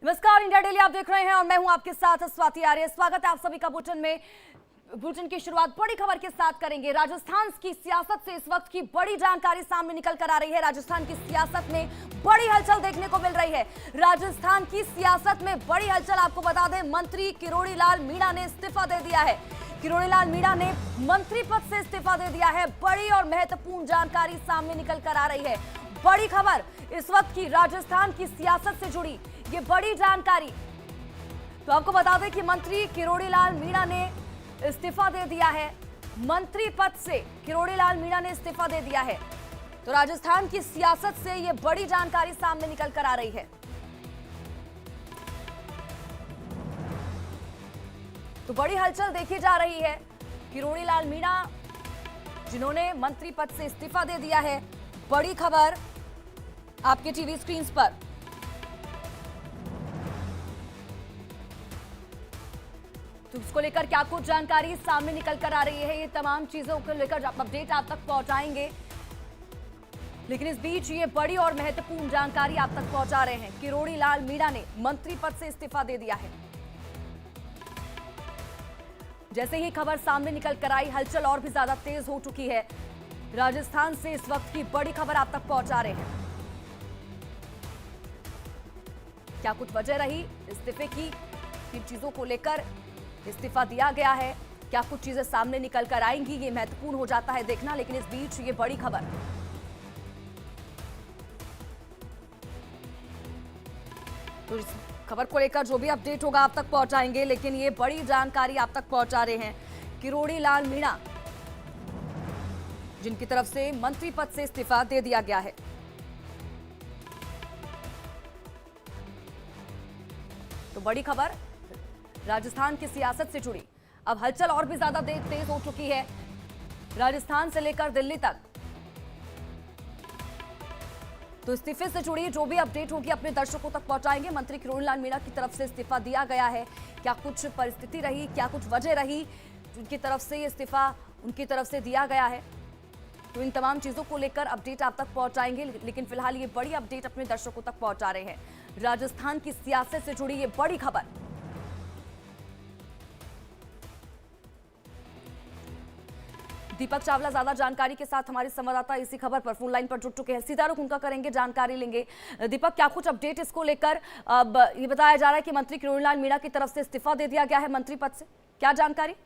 नमस्कार, India daily आप देख रहे हैं और मैं हूं आपके साथ स्वाति आर्य। स्वागत है आप सभी का बुलेटिन में। बुलेटिन की शुरुआत बड़ी खबर के साथ करेंगे। राजस्थान की सियासत से इस वक्त की बड़ी जानकारी सामने निकल कर आ रही है। राजस्थान की सियासत में बड़ी हलचल देखने को मिल रही है। राजस्थान की सियासत में बड़ी हलचल, आपको बता दें, मंत्री किरोड़ी लाल मीणा ने इस्तीफा दे दिया है। किरोड़ी लाल मीणा ने मंत्री पद से इस्तीफा दे दिया है। बड़ी और महत्वपूर्ण जानकारी सामने निकल कर आ रही है। बड़ी खबर इस वक्त की राजस्थान की सियासत से जुड़ी ये बड़ी जानकारी। तो आपको बता दें कि मंत्री किरोड़ी लाल मीणा ने इस्तीफा दे दिया है। मंत्री पद से किरोड़ी लाल मीणा ने इस्तीफा दे दिया है। तो राजस्थान की सियासत से ये बड़ी जानकारी सामने निकल कर आ रही है। तो बड़ी हलचल देखी जा रही है। किरोड़ी लाल मीणा जिन्होंने मंत्री पद से इस्तीफा दे दिया है, बड़ी खबर आपके टीवी स्क्रीन पर। तो इसको लेकर क्या कुछ जानकारी सामने निकल कर आ रही है, ये तमाम चीजों को लेकर अपडेट आप तक पहुंचाएंगे। लेकिन इस बीच ये बड़ी और महत्वपूर्ण जानकारी आप तक पहुंचा रहे हैं। किरोड़ी लाल मीणा ने मंत्री पद से इस्तीफा दे दिया है। जैसे ही खबर सामने निकल कर आई, हलचल और भी ज्यादा तेज हो चुकी है। राजस्थान से इस वक्त की बड़ी खबर आप तक पहुंचा रहे हैं। क्या कुछ वजह रही इस्तीफे की, किन चीजों को लेकर इस्तीफा दिया गया है, क्या कुछ चीजें सामने निकल कर आएंगी, ये महत्वपूर्ण हो जाता है देखना। लेकिन इस बीच ये बड़ी खबर, तो इस खबर को लेकर जो भी अपडेट होगा आप तक पहुंचाएंगे। लेकिन ये बड़ी जानकारी आप तक पहुंचा रहे हैं किरोड़ी लाल मीणा, जिनकी तरफ से मंत्री पद से इस्तीफा दे दिया गया है। तो बड़ी खबर राजस्थान की सियासत से जुड़ी। अब हलचल और भी ज्यादा तेज हो चुकी है, राजस्थान से लेकर दिल्ली तक। तो इस्तीफे से जुड़ी जो भी अपडेट होगी अपने दर्शकों तक पहुंचाएंगे। मंत्री किरोड़ी लाल मीणा की तरफ से इस्तीफा दिया गया है, क्या कुछ परिस्थिति रही, क्या कुछ वजह रही जिनकी तरफ से ये इस्तीफा उनकी तरफ से दिया गया है, तो इन तमाम चीजों को लेकर अपडेट आप तक पहुंचाएंगे। लेकिन फिलहाल ये बड़ी अपडेट अपने दर्शकों तक पहुंचा रहे हैं। राजस्थान की सियासत से जुड़ी ये बड़ी खबर। दीपक चावला ज्यादा जानकारी के साथ हमारे संवाददाता इसी खबर पर फोन लाइन पर जुड़ चुके हैं। सीधा रुख उनका करेंगे, जानकारी लेंगे। दीपक, क्या कुछ अपडेट इसको लेकर? अब ये बताया जा रहा है कि मंत्री किरोड़ी लाल मीणा की तरफ से इस्तीफा दे दिया गया है मंत्री पद से, क्या जानकारी?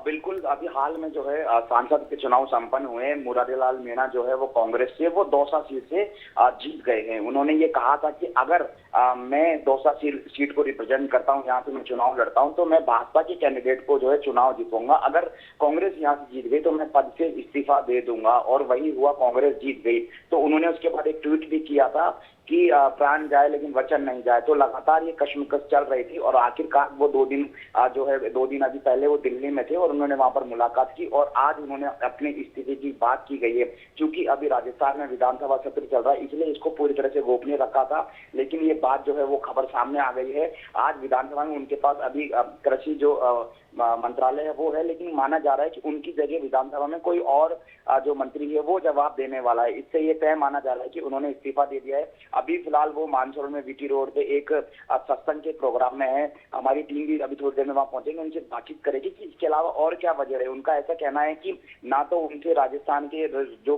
बिल्कुल, अभी हाल में जो है सांसद के चुनाव संपन्न हुए। मुरारीलाल मीणा जो है वो कांग्रेस से, वो दौसा सीट से जीत गए हैं। उन्होंने ये कहा था कि अगर मैं दौसा सीट को रिप्रेजेंट करता हूं, यहाँ से मैं चुनाव लड़ता हूं, तो मैं भाजपा के कैंडिडेट को जो है चुनाव जीतूंगा। अगर कांग्रेस यहाँ से जीत गई तो मैं पद से इस्तीफा दे दूंगा। और वही हुआ, कांग्रेस जीत गई। तो उन्होंने उसके बाद एक ट्वीट भी किया था कि प्राण जाए लेकिन वचन नहीं जाए। तो लगातार ये कश्मकश चल रही थी और आखिरकार वो 2 दिन जो है 2 दिन अभी पहले वो दिल्ली में थे और उन्होंने वहां पर मुलाकात की और आज उन्होंने अपने इस्तीफे की बात की गई है। क्योंकि अभी राजस्थान में विधानसभा सत्र चल रहा है, इसलिए इसको पूरी तरह से गोपनीय रखा था। लेकिन ये बात जो है वो खबर सामने आ गई है। आज विधानसभा में उनके पास अभी कृषि जो मंत्रालय है वो है, लेकिन माना जा रहा है कि उनकी जगह विधानसभा में कोई और जो मंत्री है वो जवाब देने वाला है। इससे ये तय माना जा रहा है कि उन्होंने इस्तीफा दे दिया है। अभी फिलहाल वो मानसरोवर में वीटी रोड पे एक सत्संग के प्रोग्राम में है। हमारी टीम भी अभी थोड़ी देर में वहां पहुंचेंगे, उनसे बातचीत करेगी कि इसके अलावा और क्या वजह है। उनका ऐसा कहना है कि ना तो उनसे राजस्थान के जो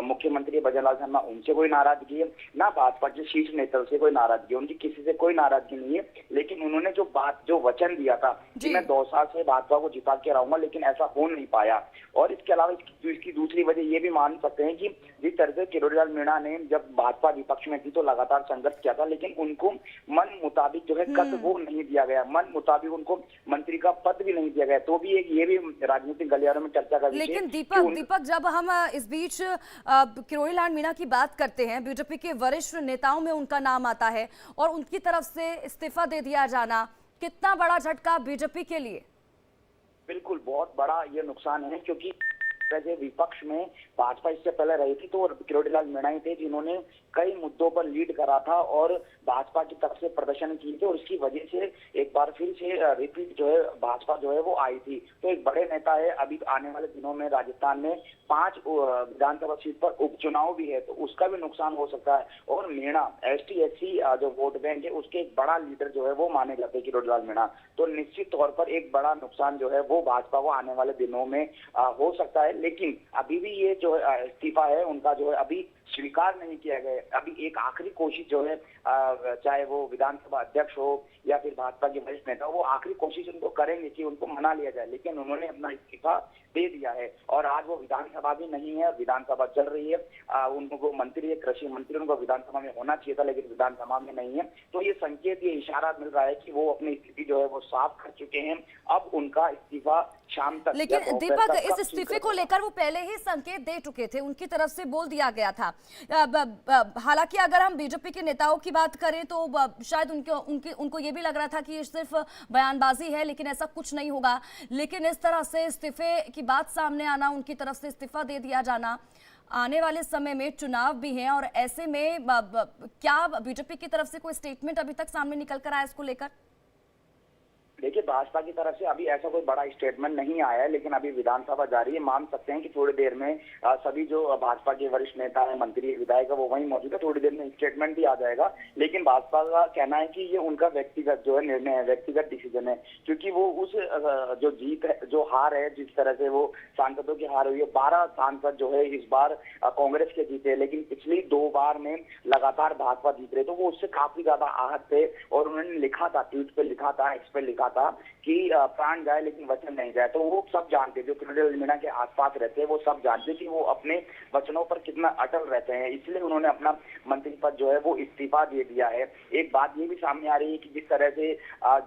मुख्यमंत्री भजनलाल शर्मा, उनसे कोई नाराजगी है, ना भाजपा के शीर्ष नेता से कोई नाराजगी है, उनकी किसी से कोई नाराजगी नहीं है। लेकिन उन्होंने जो वचन दिया था कि मैं 2 साल से भाजपा को जिता के रहूंगा, लेकिन ऐसा हो नहीं पाया। और इसके अलावा इसकी दूसरी वजह ये भी मान सकते हैं कि जिस तरह से किरोड़ी लाल मीणा ने जब भाजपा विपक्ष में थी तो लगातार संघर्ष किया था, लेकिन उनको मन मुताबिक जो है पद वो नहीं दिया गया, मन मुताबिक उनको मंत्री का पद भी नहीं दिया गया। तो भी ये भी राजनीतिक गलियारों में चर्चा का विषय। लेकिन दीपक, जब हम इस बीच किरोड़ी लाल मीणा की बात करते हैं, बीजेपी के वरिष्ठ नेताओं में उनका नाम आता है और उनकी तरफ से इस्तीफा दे दिया जाना कितना बड़ा झटका बीजेपी के लिए? बिल्कुल बहुत बड़ा ये नुकसान है, क्योंकि विपक्ष में भाजपा इससे पहले रही थी तो किरोड़ी लाल मीणा ही थे जिन्होंने कई मुद्दों पर लीड करा था और भाजपा की तरफ से प्रदर्शन किए थे, और इसकी वजह से एक बार फिर से रिपीट जो है भाजपा जो है वो आई थी। तो एक बड़े नेता है, अभी आने वाले दिनों में राजस्थान में 5 विधानसभा सीट पर उपचुनाव भी है, तो उसका भी नुकसान हो सकता है। और मीणा एसटी एससी जो वोट बैंक है उसके एक बड़ा लीडर जो है वो माने जाते हैं किरोड़ीलाल मीणा, तो निश्चित तौर पर एक बड़ा नुकसान जो है वो भाजपा को आने वाले दिनों में हो सकता है। लेकिन अभी भी ये जो इस्तीफा है उनका जो है अभी स्वीकार नहीं किया गया। अभी एक आखिरी कोशिश जो है चाहे वो विधानसभा अध्यक्ष हो या फिर भाजपा के वरिष्ठ नेता, वो आखिरी कोशिश उनको करेंगे कि उनको मना लिया जाए, लेकिन उन्होंने अपना इस्तीफा दे दिया है। और आज वो विधानसभा भी नहीं है, विधानसभा चल रही है, उनको मंत्री है, कृषि मंत्री, उनको विधानसभा में होना चाहिए था लेकिन विधानसभा में नहीं है। तो ये संकेत, ये इशारा मिल रहा है कि वो अपनी स्थिति जो है वो साफ कर चुके हैं। अब उनका इस्तीफा शाम तक, लेकिन दीपक, इस इस्तीफे को लेकर वो पहले ही संकेत दे चुके थे, उनकी तरफ से बोल दिया गया था। हालांकि अगर हम बीजेपी के नेताओं की बात करें तो शायद उनको ये भी लग रहा था कि ये सिर्फ बयानबाजी है, लेकिन ऐसा कुछ नहीं होगा। लेकिन इस तरह से इस्तीफे की बात सामने आना, उनकी तरफ से इस्तीफा दे दिया जाना, आने वाले समय में चुनाव भी हैं, और ऐसे में क्या बीजेपी की तरफ से कोई स्टेटमेंट अभी तक सामने निकल कर आया इसको लेकर? देखिए, भाजपा की तरफ से अभी ऐसा कोई बड़ा स्टेटमेंट नहीं आया है, लेकिन अभी विधानसभा जारी है। मान सकते हैं कि थोड़ी देर में सभी जो भाजपा के वरिष्ठ नेता हैं, मंत्री, विधायक, वो वहीं मौजूद है, थोड़ी देर में स्टेटमेंट भी आ जाएगा। लेकिन भाजपा का कहना है कि ये उनका व्यक्तिगत जो है निर्णय है, व्यक्तिगत डिसीजन है, क्योंकि वो उस जो जीत है, जो हार है, जिस तरह से वो सांसदों की हार हुई है, 12 सांसद जो है इस बार कांग्रेस के जीते, लेकिन पिछली 2 बार में लगातार भाजपा जीत रहे, तो वो उससे काफी ज्यादा आहत थे। और उन्होंने लिखा था, ट्वीट पे लिखा था, एक्स पे लिखा था कि प्राण जाए लेकिन वचन नहीं जाए। तो वो सब जानते, जो किरोड़ीलाल मीणा के आसपास रहते हैं, वो सब जानते कि वो अपने वचनों पर कितना अटल रहते हैं, इसलिए उन्होंने अपना मंत्री पद जो है वो इस्तीफा दे दिया है। एक बात ये भी सामने आ रही है कि जिस तरह से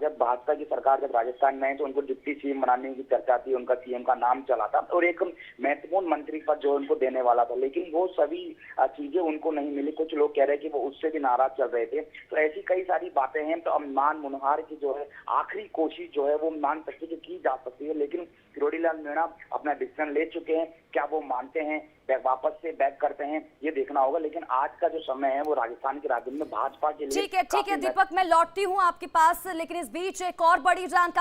जब भाजपा की सरकार जब राजस्थान में है तो उनको डिप्टी सीएम बनाने की चर्चा थी, उनका सीएम का नाम चला था और एक महत्वपूर्ण मंत्री पद जो उनको देने वाला था, लेकिन वो सभी चीजें उनको नहीं मिली। कुछ लोग कह रहे हैं कि वो उससे भी नाराज चल रहे थे। तो ऐसी कई सारी बातें हैं। तो अब मान मुनहार की जो है आखिरी कोशिश जो है वो मान सकते कि की जा सकती है, लेकिन किरोड़ीलाल मीणा अपना डिसीजन ले चुके हैं। क्या वो मानते हैं, वापस से बैक करते हैं, ये देखना होगा। लेकिन आज का जो समय है वो राजस्थान के राजनीति में भाजपा के लिए ठीक है दीपक, मैं लौटती हूँ आपके पास, लेकिन इस बीच एक और बड़ी जानकारी